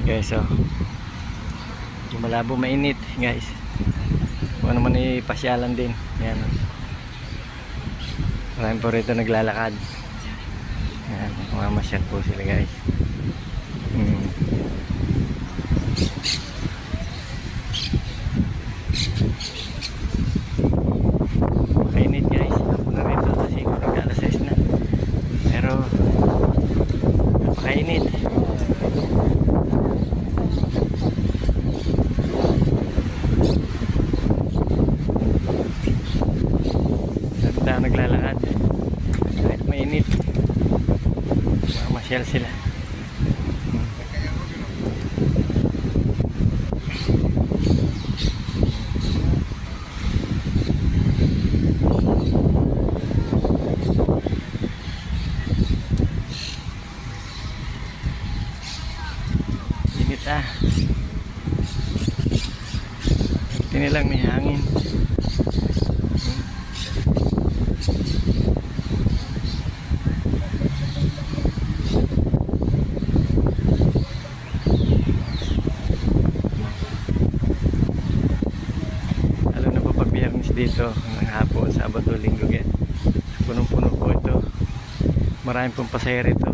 guys, so yung malabo mainit guys, kung ano man pasyalan din yan, marami po rito naglalakad yan, mamasyal po sila guys. Makainit guys, ako na rito kasi nag-alas 6 na, pero napakainit. Naglalakad kahit mainit, mamasyal sila. Init tinilang may hangin. Dito ng hapon, Sabado, Linggo, punong-puno po ito, maraming pong pasahero ito.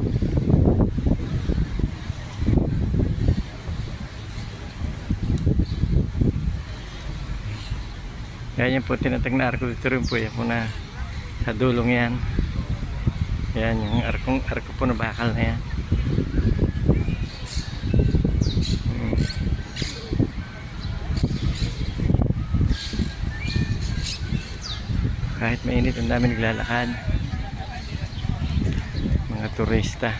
Ganyan po tinatag na arko dito rin po yan muna sa dulong yan. Yan yung arko po na bakal na yan. Kahit mainit, ang dami naglalakad, mga turista.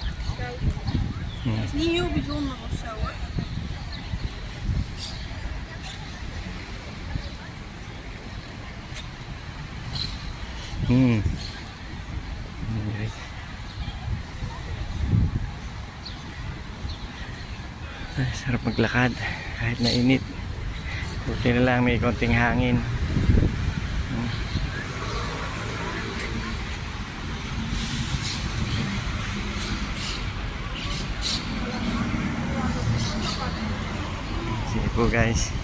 Sarap maglakad kahit mainit, buti na lang may konting hangin. Sige po guys.